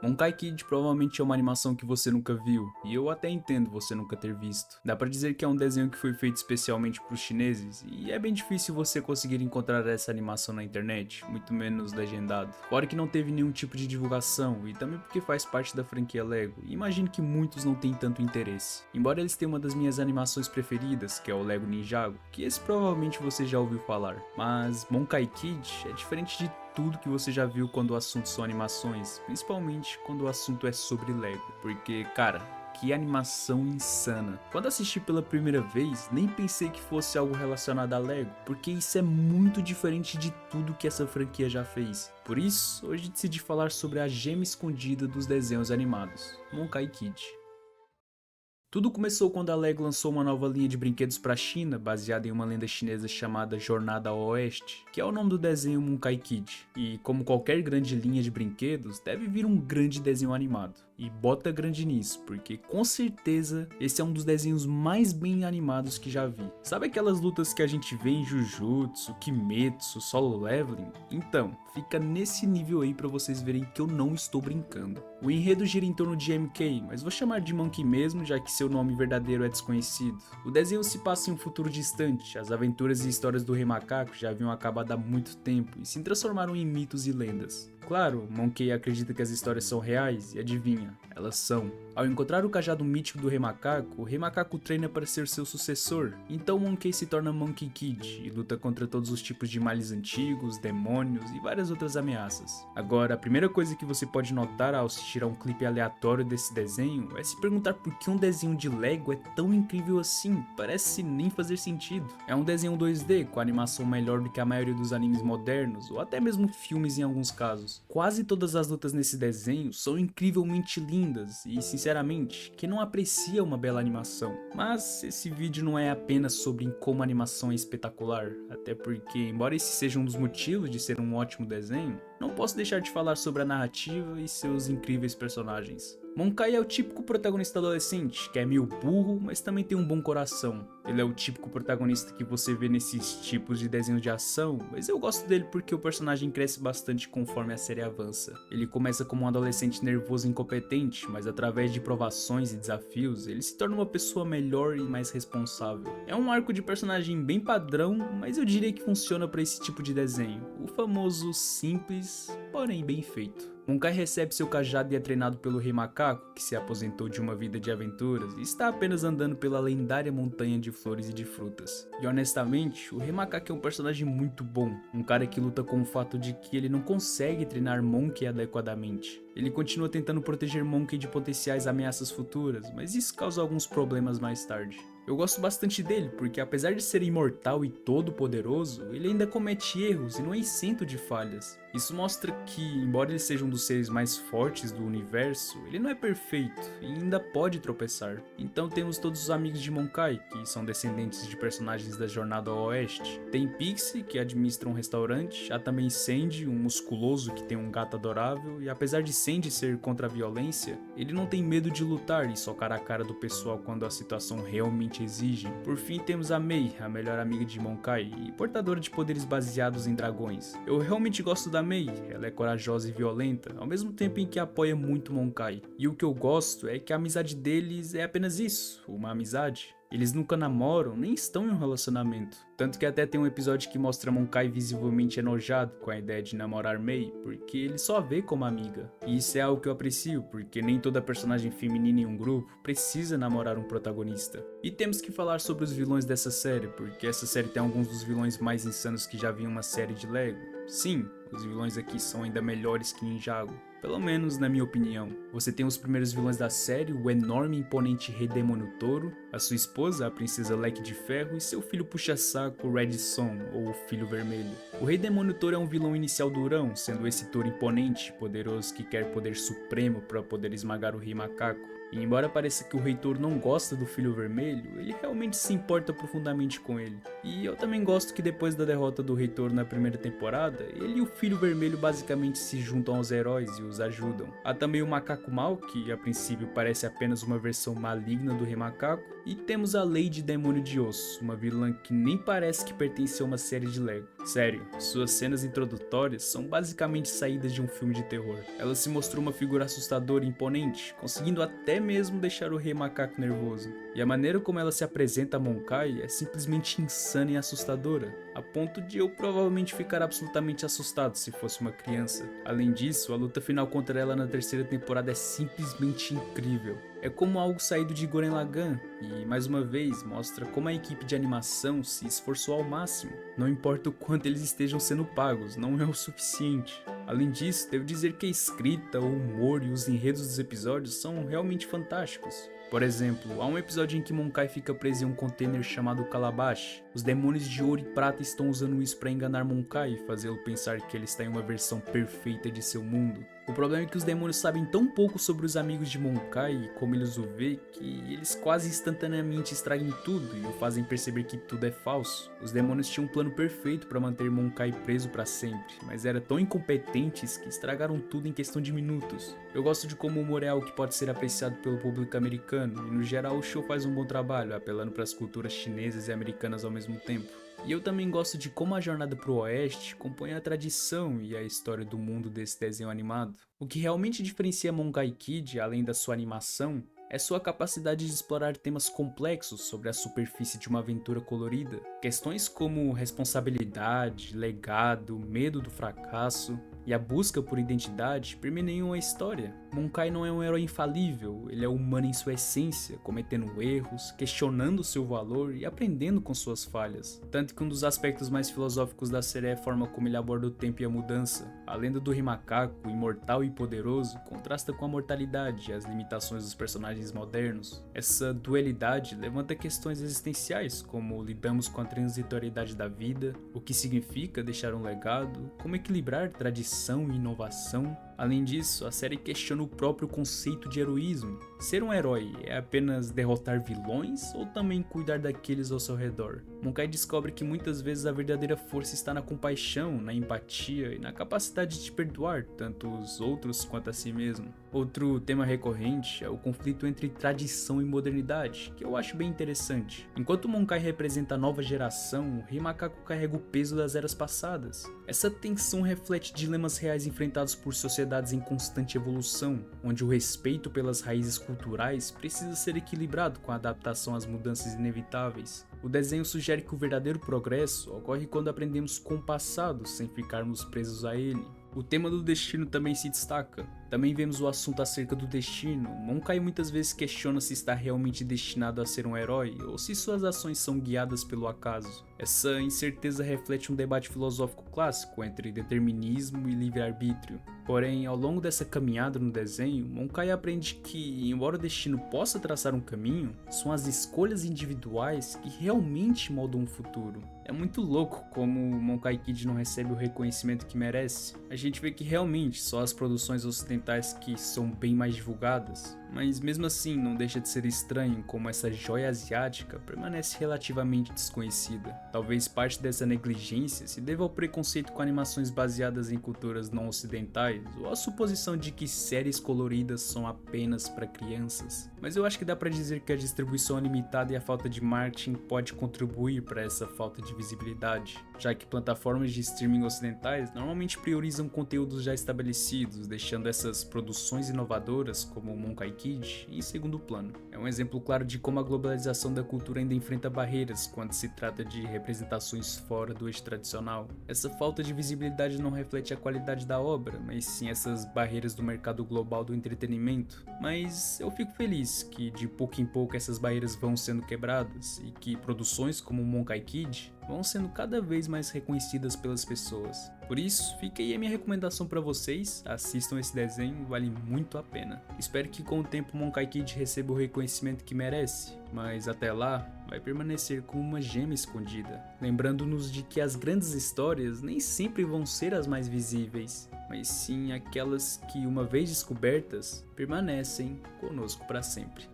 Monkai Kid provavelmente é uma animação que você nunca viu, e eu até entendo você nunca ter visto. Dá pra dizer que é um desenho que foi feito especialmente para os chineses, e é bem difícil você conseguir encontrar essa animação na internet, muito menos legendado. Fora que não teve nenhum tipo de divulgação, e também porque faz parte da franquia Lego, e imagino que muitos não têm tanto interesse. Embora eles tenham uma das minhas animações preferidas, que é o Lego Ninjago, que esse provavelmente você já ouviu falar, mas Monkai Kid é diferente de tudo que você já viu quando o assunto são animações, principalmente quando o assunto é sobre Lego, porque, cara, que animação insana. Quando assisti pela primeira vez, nem pensei que fosse algo relacionado a Lego, porque isso é muito diferente de tudo que essa franquia já fez. Por isso, hoje decidi falar sobre a gema escondida dos desenhos animados, Monkai Kid. Tudo começou quando a Lego lançou uma nova linha de brinquedos para a China, baseada em uma lenda chinesa chamada Jornada ao Oeste, que é o nome do desenho Monkai Kid. E como qualquer grande linha de brinquedos, deve vir um grande desenho animado. E bota grande nisso, porque com certeza esse é um dos desenhos mais bem animados que já vi. Sabe aquelas lutas que a gente vê em Jujutsu, Kimetsu, Solo Leveling? Então, fica nesse nível aí para vocês verem que eu não estou brincando. O enredo gira em torno de MK, mas vou chamar de Monkey mesmo, já que seu nome verdadeiro é desconhecido. O desenho se passa em um futuro distante, as aventuras e histórias do Rei Macaco já haviam acabado há muito tempo e se transformaram em mitos e lendas. Claro, Monkey acredita que as histórias são reais e adivinha, elas são. Ao encontrar o cajado mítico do Rei Macaco, o Rei Macaco treina para ser seu sucessor, então Monkey se torna Monkey Kid e luta contra todos os tipos de males antigos, demônios e várias outras ameaças. Agora, a primeira coisa que você pode notar ao assistir a um clipe aleatório desse desenho é se perguntar por que um desenho de Lego é tão incrível assim, parece nem fazer sentido. É um desenho 2D com animação melhor do que a maioria dos animes modernos, ou até mesmo filmes em alguns casos. Quase todas as lutas nesse desenho são incrivelmente lindas e, sinceramente, quem não aprecia uma bela animação? Mas esse vídeo não é apenas sobre como a animação é espetacular, até porque, embora esse seja um dos motivos de ser um ótimo desenho, não posso deixar de falar sobre a narrativa e seus incríveis personagens. Monkai é o típico protagonista adolescente, que é meio burro, mas também tem um bom coração. Ele é o típico protagonista que você vê nesses tipos de desenhos de ação, mas eu gosto dele porque o personagem cresce bastante conforme a série avança. Ele começa como um adolescente nervoso e incompetente, mas através de provações e desafios, ele se torna uma pessoa melhor e mais responsável. É um arco de personagem bem padrão, mas eu diria que funciona para esse tipo de desenho. O famoso simples, porém bem feito. Monkai recebe seu cajado e é treinado pelo Rei Macaco, que se aposentou de uma vida de aventuras e está apenas andando pela lendária montanha de flores e de frutas. E honestamente, o Rei Macaco é um personagem muito bom, um cara que luta com o fato de que ele não consegue treinar Monkey adequadamente. Ele continua tentando proteger Monkey de potenciais ameaças futuras, mas isso causa alguns problemas mais tarde. Eu gosto bastante dele, porque apesar de ser imortal e todo poderoso, ele ainda comete erros e não é isento de falhas. Isso mostra que, embora ele seja um dos seres mais fortes do universo, ele não é perfeito e ainda pode tropeçar. Então temos todos os amigos de Monkai, que são descendentes de personagens da Jornada ao Oeste. Tem Pixie, que administra um restaurante, há também Sandy, um musculoso que tem um gato adorável, e apesar de Sandy ser contra a violência, ele não tem medo de lutar e socar a cara do pessoal quando a situação realmente exige. Por fim temos a Mei, a melhor amiga de Monkai e portadora de poderes baseados em dragões. Eu realmente gosto da Mei, ela é corajosa e violenta, ao mesmo tempo em que apoia muito Monkai. E o que eu gosto é que a amizade deles é apenas isso, uma amizade. Eles nunca namoram, nem estão em um relacionamento. Tanto que até tem um episódio que mostra Monkai visivelmente enojado com a ideia de namorar Mei, porque ele só a vê como amiga. E isso é algo que eu aprecio, porque nem toda personagem feminina em um grupo precisa namorar um protagonista. E temos que falar sobre os vilões dessa série, porque essa série tem alguns dos vilões mais insanos que já vi em uma série de Lego. Sim, os vilões aqui são ainda melhores que Ninjago. Pelo menos na minha opinião. Você tem os primeiros vilões da série, o enorme e imponente Rei Demônio Touro, a sua esposa, a Princesa Leque de Ferro, e seu filho puxa-saco, Red Son, ou o Filho Vermelho. O Rei Demônio Touro é um vilão inicial durão, sendo esse touro imponente, poderoso que quer poder supremo para poder esmagar o Rei Macaco. E embora pareça que o reitor não gosta do Filho Vermelho, ele realmente se importa profundamente com ele. E eu também gosto que depois da derrota do reitor na primeira temporada, ele e o Filho Vermelho basicamente se juntam aos heróis e os ajudam. Há também o Macaco Mal, que a princípio parece apenas uma versão maligna do Rei Macaco, e temos a Lady Demônio de Osso, uma vilã que nem parece que pertence a uma série de Lego. Sério, suas cenas introdutórias são basicamente saídas de um filme de terror. Ela se mostrou uma figura assustadora e imponente, conseguindo até mesmo deixar o Rei Macaco nervoso. E a maneira como ela se apresenta a Monkai é simplesmente insana e assustadora, a ponto de eu provavelmente ficar absolutamente assustado se fosse uma criança. Além disso, a luta final contra ela na terceira temporada é simplesmente incrível. É como algo saído de Gurren Lagann, e mais uma vez mostra como a equipe de animação se esforçou ao máximo. Não importa o quanto eles estejam sendo pagos, não é o suficiente. Além disso, devo dizer que a escrita, o humor e os enredos dos episódios são realmente fantásticos. Por exemplo, há um episódio em que Monkai fica preso em um container chamado Calabash. Os demônios de ouro e prata estão usando isso para enganar Monkai e fazê-lo pensar que ele está em uma versão perfeita de seu mundo. O problema é que os demônios sabem tão pouco sobre os amigos de Monkai e como eles o vê que eles quase instantaneamente estragam tudo e o fazem perceber que tudo é falso. Os demônios tinham um plano perfeito para manter Monkai preso para sempre, mas eram tão incompetentes que estragaram tudo em questão de minutos. Eu gosto de como o humor é algo que pode ser apreciado pelo público americano e no geral o show faz um bom trabalho, apelando para as culturas chinesas e americanas ao mesmo tempo. E eu também gosto de como a jornada pro oeste compõe a tradição e a história do mundo desse desenho animado. O que realmente diferencia Monkai Kid, além da sua animação, é sua capacidade de explorar temas complexos sobre a superfície de uma aventura colorida. Questões como responsabilidade, legado, medo do fracasso e a busca por identidade permeiam a história. Monkai não é um herói infalível, ele é humano em sua essência, cometendo erros, questionando seu valor e aprendendo com suas falhas. Tanto que um dos aspectos mais filosóficos da série é a forma como ele aborda o tempo e a mudança. A lenda do Rei Macaco, imortal e poderoso, contrasta com a mortalidade e as limitações dos personagens modernos. Essa dualidade levanta questões existenciais, como lidamos com a transitoriedade da vida, o que significa deixar um legado, como equilibrar tradição e inovação. Além disso, a série questiona o próprio conceito de heroísmo. Ser um herói é apenas derrotar vilões ou também cuidar daqueles ao seu redor? Monkai descobre que muitas vezes a verdadeira força está na compaixão, na empatia e na capacidade de perdoar tanto os outros quanto a si mesmo. Outro tema recorrente é o conflito entre tradição e modernidade, que eu acho bem interessante. Enquanto Monkai representa a nova geração, o Rei Macaco carrega o peso das eras passadas. Essa tensão reflete dilemas reais enfrentados por sociedades em constante evolução, onde o respeito pelas raízes culturais precisa ser equilibrado com a adaptação às mudanças inevitáveis. O desenho sugere que o verdadeiro progresso ocorre quando aprendemos com o passado sem ficarmos presos a ele. O tema do destino também se destaca. Também vemos o assunto acerca do destino. Monkai muitas vezes questiona se está realmente destinado a ser um herói ou se suas ações são guiadas pelo acaso. Essa incerteza reflete um debate filosófico clássico entre determinismo e livre-arbítrio. Porém, ao longo dessa caminhada no desenho, Monkai aprende que, embora o destino possa traçar um caminho, são as escolhas individuais que realmente moldam o futuro. É muito louco como Monkai Kid não recebe o reconhecimento que merece. A gente vê que realmente só as produções ocidentais que são bem mais divulgadas, mas mesmo assim não deixa de ser estranho como essa joia asiática permanece relativamente desconhecida. Talvez parte dessa negligência se deva ao preconceito com animações baseadas em culturas não ocidentais ou à suposição de que séries coloridas são apenas para crianças. Mas eu acho que dá para dizer que a distribuição limitada e a falta de marketing pode contribuir para essa falta de visibilidade, já que plataformas de streaming ocidentais normalmente priorizam conteúdos já estabelecidos, deixando essas produções inovadoras como Monkai Kid em segundo plano. É um exemplo claro de como a globalização da cultura ainda enfrenta barreiras quando se trata de representações fora do eixo tradicional. Essa falta de visibilidade não reflete a qualidade da obra, mas sim essas barreiras do mercado global do entretenimento. Mas eu fico feliz que de pouco em pouco essas barreiras vão sendo quebradas e que produções como Monkai Kid vão sendo cada vez mais reconhecidas pelas pessoas. Por isso, fica aí a minha recomendação para vocês, assistam esse desenho, vale muito a pena. Espero que com o tempo Monkai Kid receba o reconhecimento que merece, mas até lá, vai permanecer como uma gema escondida, lembrando-nos de que as grandes histórias nem sempre vão ser as mais visíveis, mas sim aquelas que, uma vez descobertas, permanecem conosco para sempre.